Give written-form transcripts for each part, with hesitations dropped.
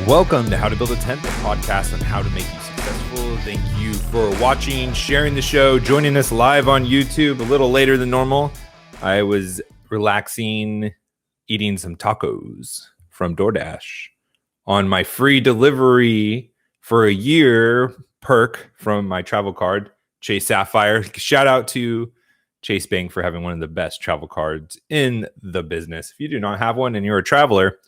Welcome to How to Build a Tent, the podcast on how to make you successful. Thank you for watching, sharing the show, joining us live on YouTube a little later than normal. I was relaxing, eating some tacos from DoorDash on my free delivery for a year perk from my travel card, Chase Sapphire. Shout out to Chase Bank for having one of the best travel cards in the business. If you do not have one and you're a traveler,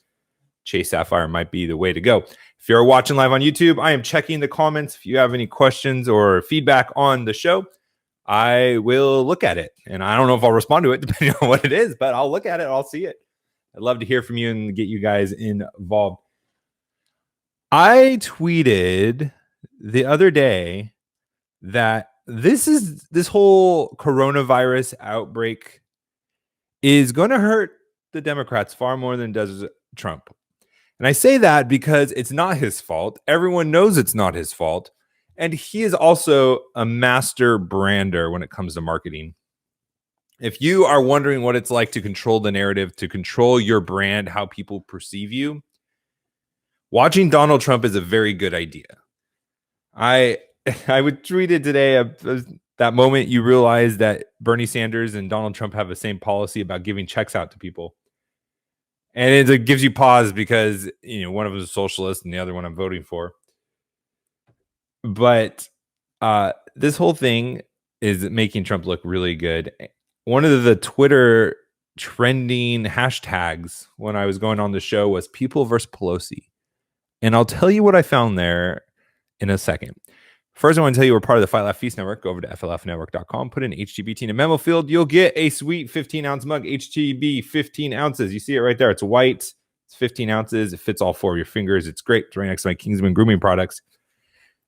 Chase Sapphire might be the way to go. If you're watching live on YouTube, I am checking the comments. If you have any questions or feedback on the show, I will look at it. And I don't know if I'll respond to it depending on what it is, but I'll look at it. I'll see it. I'd love to hear from you and get you guys involved. I tweeted the other day that this whole coronavirus outbreak is going to hurt the Democrats far more than it does Trump. And I say that because it's not his fault. Everyone knows it's not his fault. And he is also a master brander when it comes to marketing. If you are wondering what it's like to control the narrative, to control your brand, how people perceive you, watching Donald Trump is a very good idea. I would tweet it today, that moment you realize that Bernie Sanders and Donald Trump have the same policy about giving checks out to people. And it gives you pause because, one of them is a socialist and the other one I'm voting for. But this whole thing is making Trump look really good. One of the Twitter trending hashtags when I was going on the show was peoplevspelosi. And I'll tell you what I found there in a second. First, I want to tell you we're part of the Fight Laugh Feast Network. Go over to flfnetwork.com, put in HTBT in a memo field. You'll get a sweet 15-ounce mug, HTB 15 ounces. You see it right there. It's white. It's 15 ounces. It fits all four of your fingers. It's great. It's right next to my Kingsman Grooming products.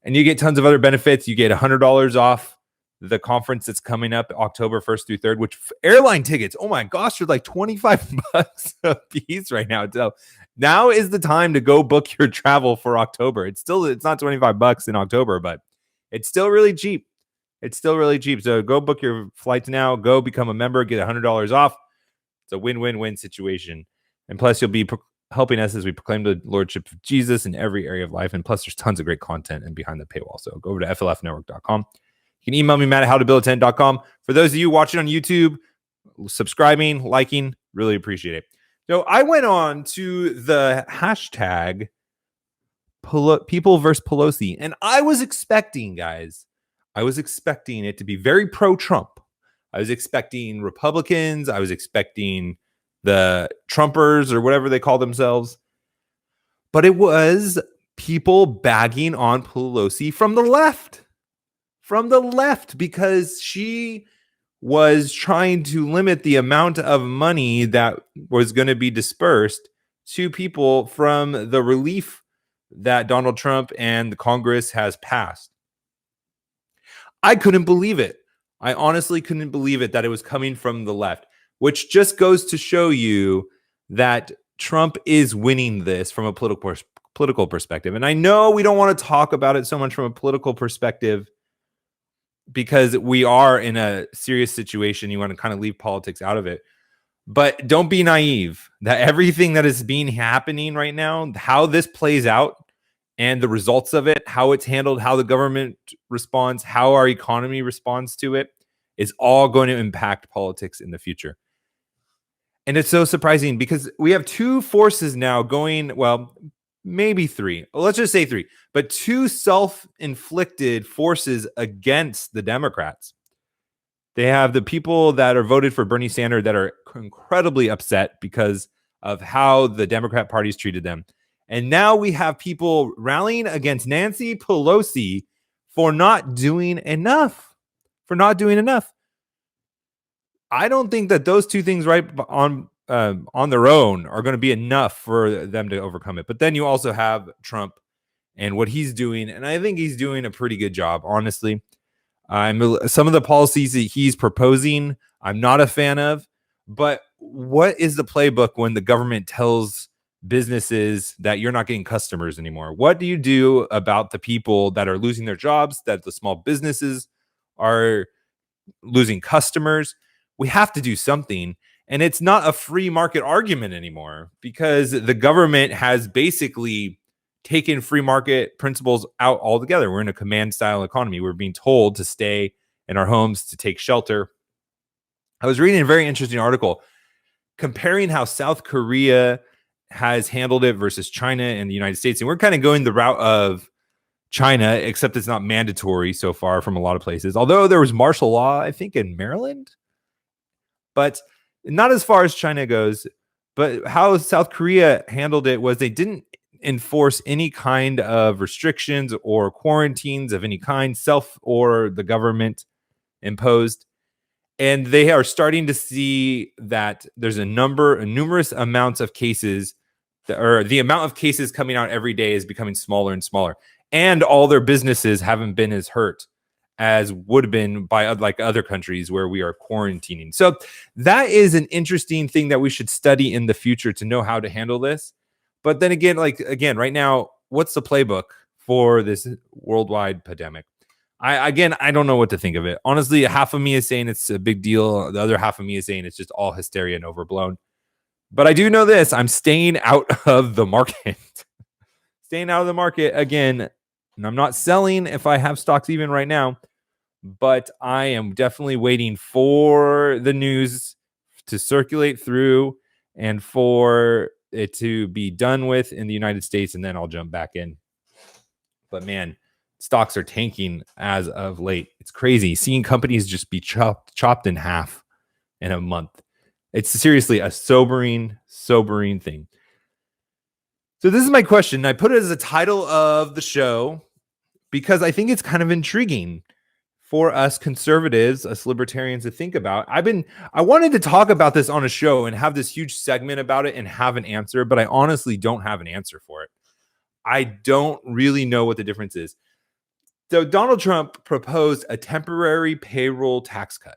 And you get tons of other benefits. You get $100 off the conference that's coming up October 1st through 3rd, which airline tickets, oh my gosh, they're like $25 a piece right now. So now is the time to go book your travel for October. It's not $25 in October, but it's still really cheap. So go book your flights now. Go become a member. Get $100 off. It's a win-win-win situation. And plus, you'll be helping us as we proclaim the lordship of Jesus in every area of life. And plus, there's tons of great content and behind the paywall. So go over to flfnetwork.com. You can email me, matt@howtobuildatent.com. For those of you watching on YouTube, subscribing, liking, really appreciate it. So I went on to the hashtag People versus Pelosi. And I was expecting it to be very pro-Trump. I was expecting Republicans. I was expecting the Trumpers or whatever they call themselves. But it was people bagging on Pelosi from the left. Because she was trying to limit the amount of money that was going to be dispersed to people from the relief that Donald Trump and the Congress has passed. I couldn't believe it. I honestly couldn't believe it that it was coming from the left, which just goes to show you that Trump is winning this from a political perspective. And I know we don't want to talk about it so much from a political perspective because we are in a serious situation. You want to kind of leave politics out of it. But don't be naive that everything that is happening right now, how this plays out and the results of it, how it's handled, how the government responds, how our economy responds to it, is all going to impact politics in the future. And it's so surprising because we have two forces now going, well, maybe three. Let's just say three, but two self-inflicted forces against the Democrats. They have the people that are voted for Bernie Sanders that are incredibly upset because of how the Democrat Party's treated them. And now we have people rallying against Nancy Pelosi for not doing enough. I don't think that those two things right on their own are going to be enough for them to overcome it. But then you also have Trump and what he's doing. And I think he's doing a pretty good job, honestly. Some of the policies that he's proposing, I'm not a fan of. But what is the playbook when the government tells businesses that you're not getting customers anymore? What do you do about the people that are losing their jobs, that the small businesses are losing customers? We have to do something. And it's not a free market argument anymore because the government has basically taken free market principles out altogether. We're in a command style economy. We're being told to stay in our homes, to take shelter. I was reading a very interesting article comparing how South Korea has handled it versus China and the United States. And we're kind of going the route of China, except it's not mandatory so far from a lot of places. Although there was martial law, I think, in Maryland, but not as far as China goes. But how South Korea handled it was they didn't enforce any kind of restrictions or quarantines of any kind, self or the government imposed. And they are starting to see that there's numerous amounts of cases, or the amount of cases coming out every day is becoming smaller and smaller. And all their businesses haven't been as hurt as would have been by like other countries where we are quarantining. So that is an interesting thing that we should study in the future to know how to handle this. But then again, right now, what's the playbook for this worldwide pandemic? I don't know what to think of it. Honestly, half of me is saying it's a big deal. The other half of me is saying it's just all hysteria and overblown. But I do know this. I'm staying out of the market. Staying out of the market again. And I'm not selling if I have stocks even right now. But I am definitely waiting for the news to circulate through and for it to be done with in the United States. And then I'll jump back in. But man, stocks are tanking as of late. It's crazy seeing companies just be chopped in half in a month. It's seriously a sobering thing. So this is my question. I put it as a title of the show because I think it's kind of intriguing for us conservatives, us libertarians to think about. I wanted to talk about this on a show and have this huge segment about it and have an answer, but I honestly don't have an answer for it. I don't really know what the difference is. So Donald Trump proposed a temporary payroll tax cut,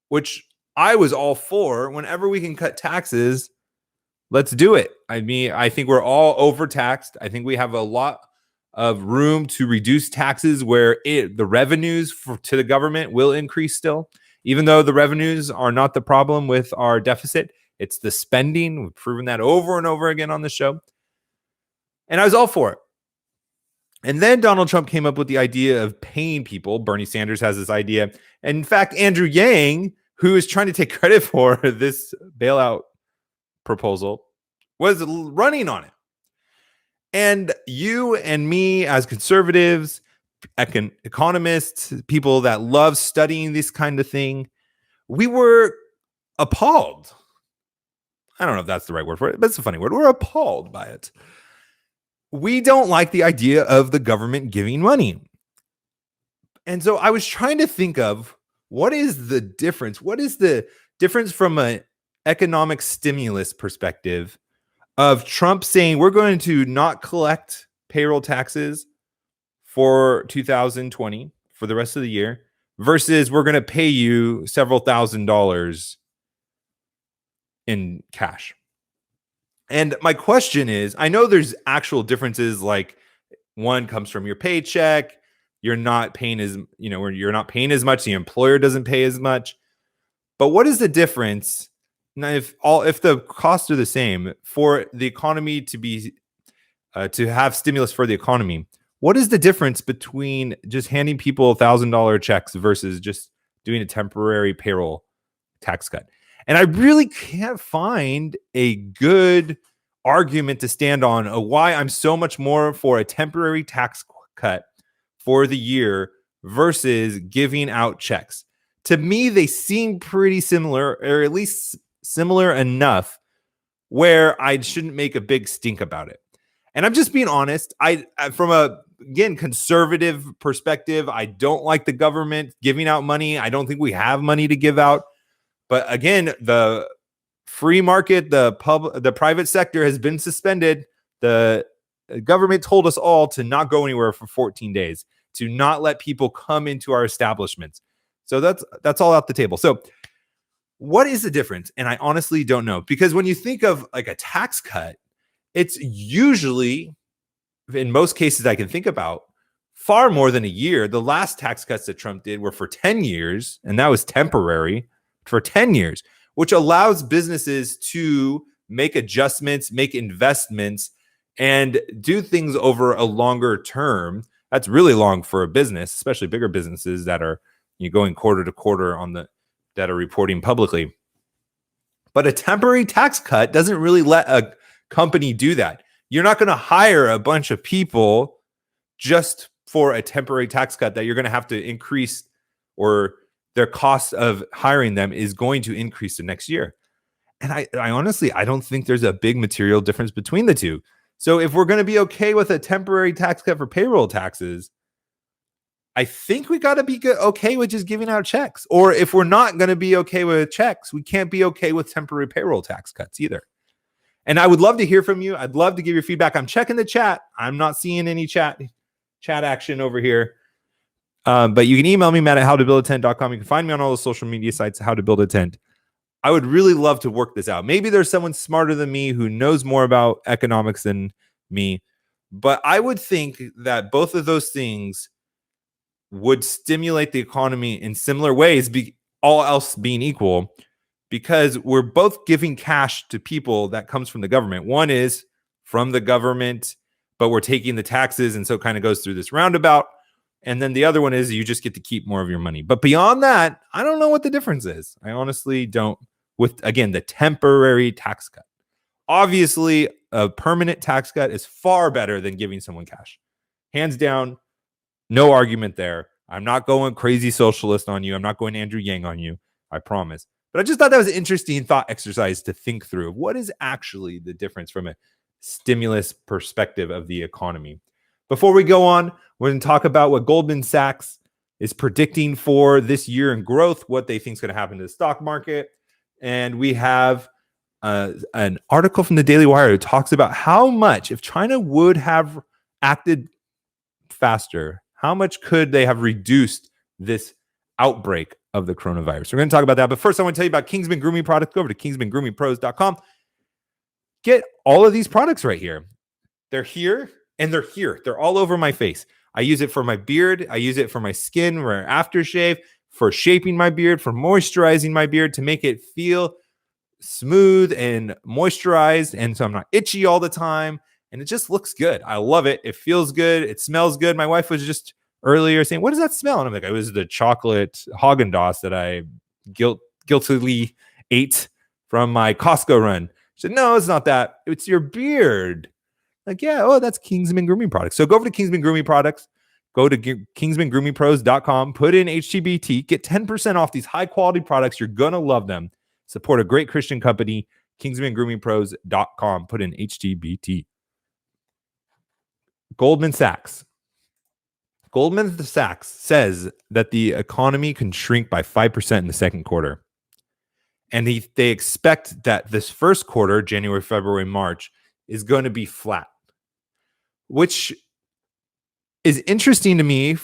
which I was all for. Whenever we can cut taxes, let's do it. I mean, I think we're all overtaxed. I think we have a lot of room to reduce taxes where the revenues to the government will increase still. Even though the revenues are not the problem with our deficit, it's the spending. We've proven that over and over again on the show. And I was all for it. And then Donald Trump came up with the idea of paying people. Bernie Sanders has this idea. And in fact, Andrew Yang, who is trying to take credit for this bailout proposal, was running on it. And you and me as conservatives, economists, people that love studying this kind of thing, we were appalled. I don't know if that's the right word for it, but it's a funny word. We're appalled by it. We don't like the idea of the government giving money. And so I was trying to think of what is the difference? What is the difference from an economic stimulus perspective of Trump saying we're going to not collect payroll taxes for 2020 for the rest of the year versus we're going to pay you several $1,000s in cash. And my question is, I know there's actual differences, like one comes from your paycheck. You're not paying you're not paying as much. The employer doesn't pay as much. But what is the difference? Now, if the costs are the same for the economy to be to have stimulus for the economy, what is the difference between just handing people $1,000 checks versus just doing a temporary payroll tax cut? And I really can't find a good argument to stand on why I'm so much more for a temporary tax cut for the year versus giving out checks. To me, they seem pretty similar, or at least similar enough where I shouldn't make a big stink about it. And I'm just being honest. From a conservative perspective, I don't like the government giving out money. I don't think we have money to give out. But again, the free market, the private sector has been suspended. The government told us all to not go anywhere for 14 days, to not let people come into our establishments. So that's all out the table. So what is the difference? And I honestly don't know, because when you think of like a tax cut, it's usually, in most cases I can think about, far more than a year. The last tax cuts that Trump did were for 10 years, and that was temporary for 10 years, which allows businesses to make adjustments, make investments and do things over a longer term. That's really long for a business, especially bigger businesses that are going quarter to quarter that are reporting publicly. But a temporary tax cut doesn't really let a company do that. You're not going to hire a bunch of people just for a temporary tax cut that you're going to have to increase, or their cost of hiring them is going to increase the next year. And I honestly, I don't think there's a big material difference between the two. So if we're going to be okay with a temporary tax cut for payroll taxes, I think we got to be okay with just giving out checks. Or if we're not going to be okay with checks, we can't be okay with temporary payroll tax cuts either. And I would love to hear from you. I'd love to give your feedback. I'm checking the chat. I'm not seeing any chat action over here. But you can email me, matt@howtobuildatent.com. You can find me on all the social media sites, How to Build a Tent. I would really love to work this out. Maybe there's someone smarter than me who knows more about economics than me. But I would think that both of those things would stimulate the economy in similar ways, all else being equal, because we're both giving cash to people that comes from the government. One is from the government, but we're taking the taxes, and so it kind of goes through this roundabout. And then the other one is you just get to keep more of your money. But beyond that, I don't know what the difference is. I honestly don't, with, again, the temporary tax cut. Obviously, a permanent tax cut is far better than giving someone cash. Hands down, no argument there. I'm not going crazy socialist on you. I'm not going Andrew Yang on you. I promise. But I just thought that was an interesting thought exercise to think through. What is actually the difference from a stimulus perspective of the economy? Before we go on, we're going to talk about what Goldman Sachs is predicting for this year in growth, what they think is going to happen to the stock market. And we have an article from the Daily Wire who talks about how much, if China would have acted faster, how much could they have reduced this outbreak of the coronavirus? We're going to talk about that. But first, I want to tell you about Kingsman Grooming products. Go over to kingsmangroomingpros.com. Get all of these products right here. They're here and they're here. They're all over my face. I use it for my beard. I use it for my skin, for aftershave, for shaping my beard, for moisturizing my beard to make it feel smooth and moisturized. And so I'm not itchy all the time. And it just looks good. I love it. It feels good. It smells good. My wife was just earlier saying, "What does that smell?" And I'm like, "It was the chocolate Haagen-Dazs that I guiltily ate from my Costco run." She said, "No, it's not that. It's your beard." Like, yeah, oh, that's Kingsman Grooming products. So go over to Kingsman Grooming products. Go to kingsmangroomingpros.com. Put in HTBT. Get 10% off these high-quality products. You're going to love them. Support a great Christian company. kingsmangroomingpros.com. Put in HTBT. Goldman Sachs. Goldman Sachs says that the economy can shrink by 5% in the second quarter. And they expect that this first quarter, January, February, March, is going to be flat, which is interesting to me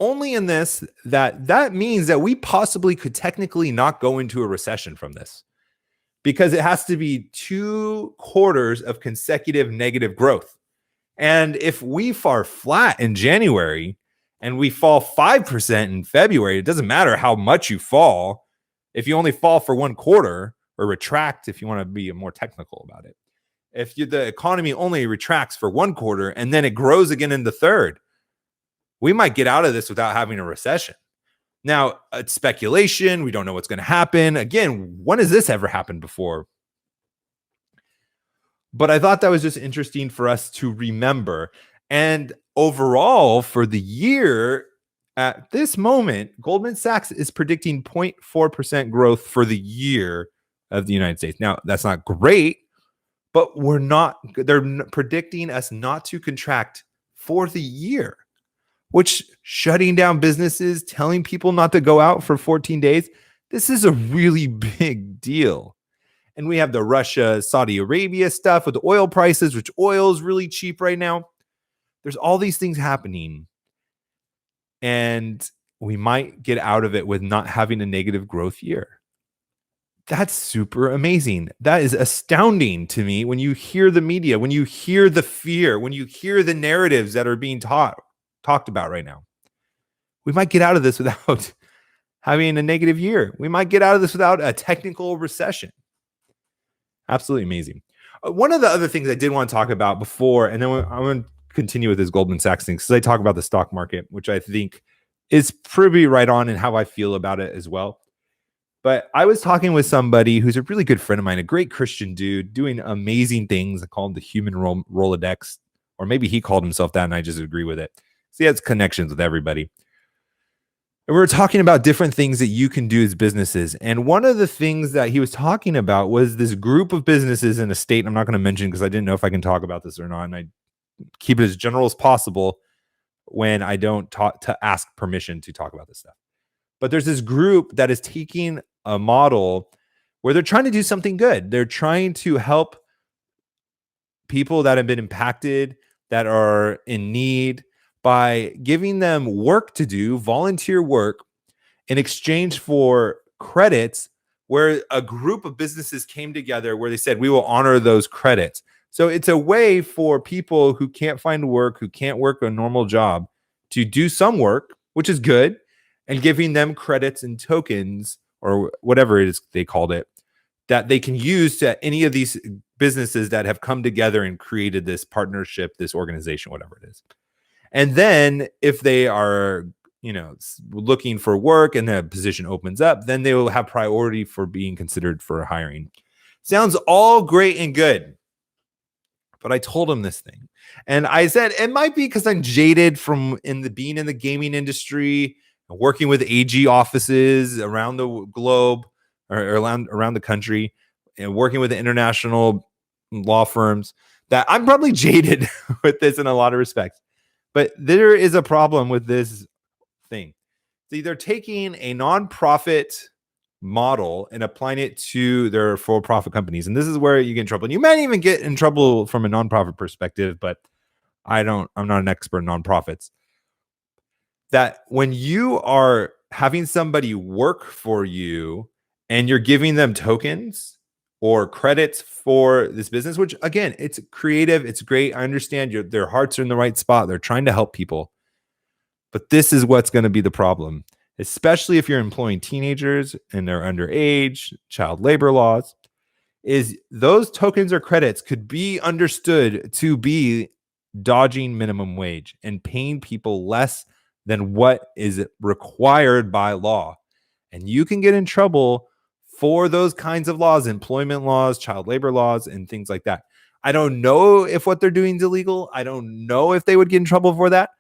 only in this, that means that we possibly could technically not go into a recession from this, because it has to be 2 quarters of consecutive negative growth. And if we fall flat in January and we fall 5% in February, it doesn't matter how much you fall. If you only fall for 1 quarter, or retract, if you want to be more technical about it. If the economy only retracts for 1 quarter and then it grows again in the third, we might get out of this without having a recession. Now, it's speculation. We don't know what's going to happen. Again, when has this ever happened before? But I thought that was just interesting for us to remember. And overall, for the year, at this moment, Goldman Sachs is predicting 0.4% growth for the year of the United States. Now, that's not great, but they're predicting us not to contract for the year, which shutting down businesses, telling people not to go out for 14 days, this is a really big deal. And we have the Russia, Saudi Arabia stuff with the oil prices, which oil is really cheap right now. There's all these things happening. And we might get out of it with not having a negative growth year. That's super amazing. That is astounding to me when you hear the media, when you hear the fear, when you hear the narratives that are being talked about right now. We might get out of this without having a negative year. We might get out of this without a technical recession. Absolutely amazing. One of the other things I did want to talk about before, and then I'm going to continue with this Goldman Sachs thing, because I talk about the stock market, which I think is pretty right on in how I feel about it as well. But I was talking with somebody who's a really good friend of mine, a great Christian dude doing amazing things. I call him the human Rolodex, or maybe he called himself that, and I just agree with it. So he has connections with everybody. And we were talking about different things that you can do as businesses. And one of the things that he was talking about was this group of businesses in a state I'm not going to mention because I didn't know if I can talk about this or not. And I keep it as general as possible when I don't talk to ask permission to talk about this stuff. But there's this group that is taking a model where they're trying to do something good. They're trying to help people that have been impacted, that are in need, by giving them work to do, volunteer work, in exchange for credits, where a group of businesses came together where they said, we will honor those credits. So it's a way for people who can't find work, who can't work a normal job, to do some work, which is good, and giving them credits and tokens, or whatever it is they called it, that they can use to any of these businesses that have come together and created this partnership, this organization, whatever it is. And then if they are, looking for work and the position opens up, then they will have priority for being considered for hiring. Sounds all great and good. But I told him this thing. And I said, it might be because I'm jaded from being in the gaming industry, working with AG offices around the globe, or around the country, and working with the international law firms, that I'm probably jaded with this in a lot of respects. But there is a problem with this thing. See, they're taking a nonprofit model and applying it to their for-profit companies. And this is where you get in trouble. And you might even get in trouble from a nonprofit perspective, but I'm not an expert in nonprofits. That when you are having somebody work for you and you're giving them tokens or credits for this business, which again, it's creative, it's great. I understand their hearts are in the right spot. They're trying to help people. But this is what's going to be the problem, especially if you're employing teenagers and they're underage, child labor laws, is those tokens or credits could be understood to be dodging minimum wage and paying people less than what is required by law. And you can get in trouble for those kinds of laws, employment laws, child labor laws, and things like that. I don't know if what they're doing is illegal. I don't know if they would get in trouble for that.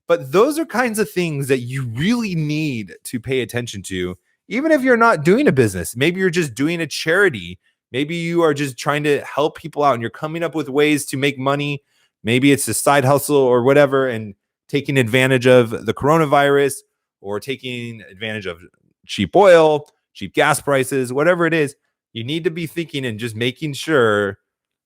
But those are kinds of things that you really need to pay attention to, even if you're not doing a business. Maybe you're just doing a charity. Maybe you are just trying to help people out and you're coming up with ways to make money. Maybe it's a side hustle or whatever, and taking advantage of the coronavirus, or taking advantage of cheap oil, cheap gas prices, whatever it is. You need to be thinking and just making sure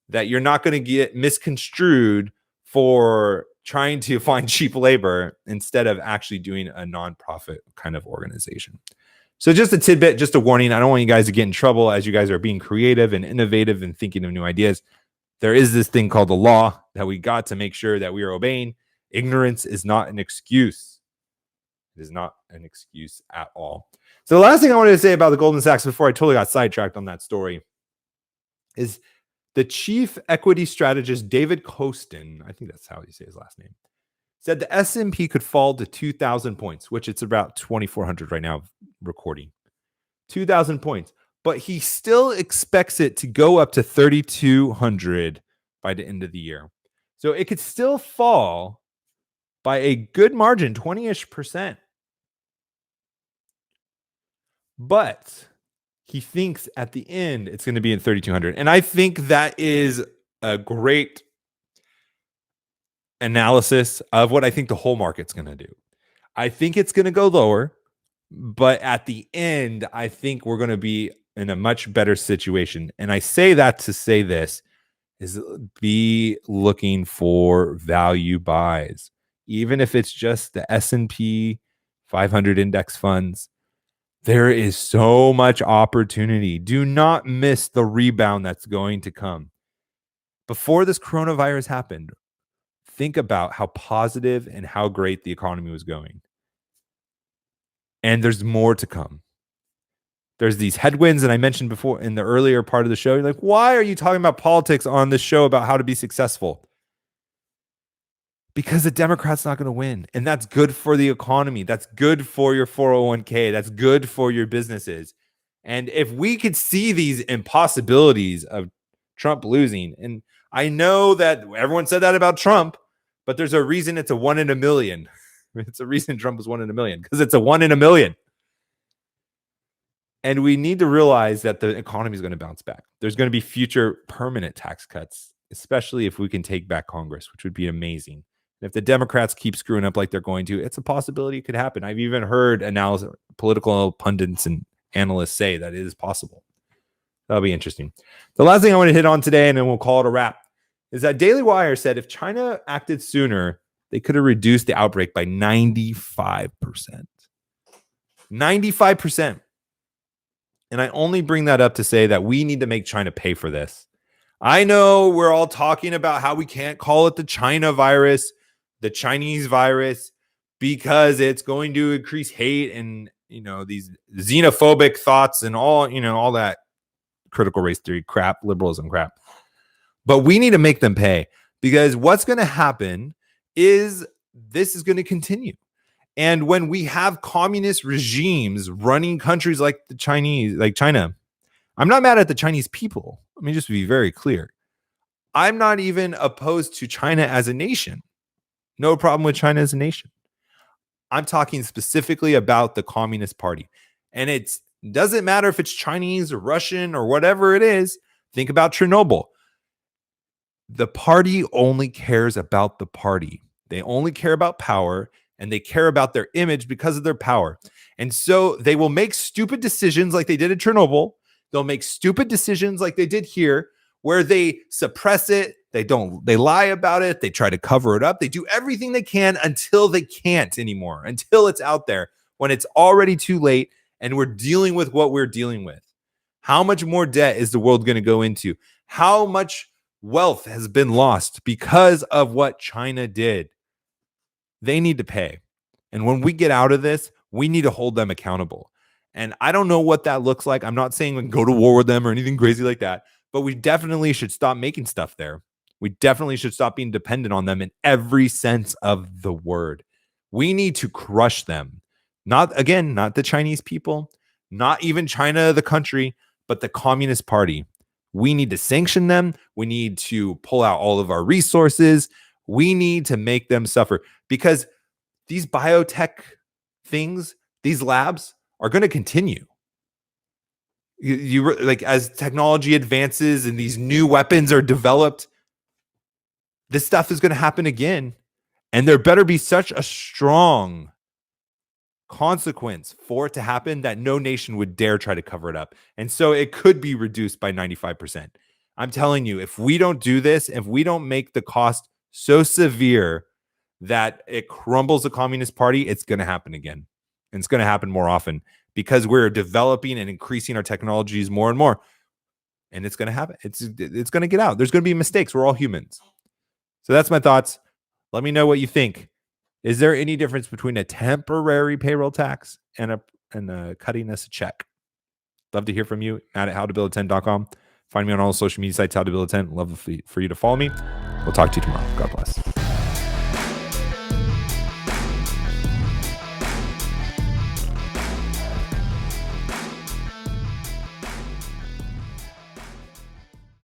that you're not going to get misconstrued for trying to find cheap labor instead of actually doing a nonprofit kind of organization. So just a tidbit, just a warning. I don't want you guys to get in trouble as you guys are being creative and innovative and thinking of new ideas. There is this thing called the law that we got to make sure that we are obeying. Ignorance is not an excuse. It is not an excuse at all. So the last thing I wanted to say about the Goldman Sachs before I totally got sidetracked on that story is the chief equity strategist, David Koston, I think that's how you say his last name, said the S&P could fall to 2,000 points, which it's about 2,400 right now recording. 2,000 points. But he still expects it to go up to 3,200 by the end of the year. So it could still fall by a good margin, 20-ish%. But he thinks at the end it's going to be in 3,200. And I think that is a great analysis of what I think the whole market's going to do. I think it's going to go lower, but at the end, I think we're going to be in a much better situation. And I say that to say this is be looking for value buys, even if it's just the S&P 500 index funds. There is so much opportunity. Do not miss the rebound that's going to come. Before this coronavirus happened, think about how positive and how great the economy was going. And there's more to come. there's these headwinds. And I mentioned before in the earlier part of the show, you're like, why are you talking about politics on this show about how to be successful? Because the Democrat's not going to win. And that's good for the economy. That's good for your 401k. That's good for your businesses. And if we could see these impossibilities of Trump losing, and I know that everyone said that about Trump, but there's a reason it's a 1 in a million. It's a reason Trump was 1 in a million, because it's a 1 in a million. And we need to realize that the economy is going to bounce back. There's going to be future permanent tax cuts, especially if we can take back Congress, which would be amazing. If the Democrats keep screwing up like they're going to, it's a possibility it could happen. I've even heard political pundits and analysts say that it is possible. That'll be interesting. The last thing I want to hit on today, and then we'll call it a wrap, is that Daily Wire said if China acted sooner, they could have reduced the outbreak by 95%. 95%. And I only bring that up to say that we need to make China pay for this. I know we're all talking about how we can't call it the China virus, the Chinese virus, because it's going to increase hate and, these xenophobic thoughts and all that critical race theory crap, liberalism crap. But we need to make them pay, because what's going to happen is this is going to continue. And when we have communist regimes running countries like China, I'm not mad at the Chinese people. Let me just be very clear. I'm not even opposed to China as a nation. No problem with China as a nation. I'm talking specifically about the Communist Party. And it doesn't matter if it's Chinese or Russian or whatever it is. Think about Chernobyl. The party only cares about the party. They only care about power, and they care about their image because of their power. And so they will make stupid decisions like they did at Chernobyl. They'll make stupid decisions like they did here, where they suppress it. They lie about it. They try to cover it up. They do everything they can until they can't anymore, until it's out there, when it's already too late and we're dealing with what we're dealing with. How much more debt is the world going to go into? How much wealth has been lost because of what China did? They need to pay. And when we get out of this, we need to hold them accountable. And I don't know what that looks like. I'm not saying go to war with them or anything crazy like that, but we definitely should stop making stuff there. We definitely should stop being dependent on them in every sense of the word. We need to crush them. Not the Chinese people, not even China, the country, but the Communist Party. We need to sanction them. We need to pull out all of our resources. We need to make them suffer, because these biotech things, these labs are going to continue. You like, as technology advances and these new weapons are developed, this stuff is going to happen again. And there better be such a strong consequence for it to happen that no nation would dare try to cover it up. And so it could be reduced by 95%. I'm telling you, if we don't do this, if we don't make the cost so severe that it crumbles the Communist Party, it's going to happen again. And it's going to happen more often, because we're developing and increasing our technologies more and more. And it's going to happen. It's going to get out. There's going to be mistakes. We're all humans. So that's my thoughts. Let me know what you think. Is there any difference between a temporary payroll tax and cutting us a check? Love to hear from you. Matt at howtobuildatent.com. Find me on all social media sites, How to Build a Tent. Love for you to follow me. We'll talk to you tomorrow. God bless.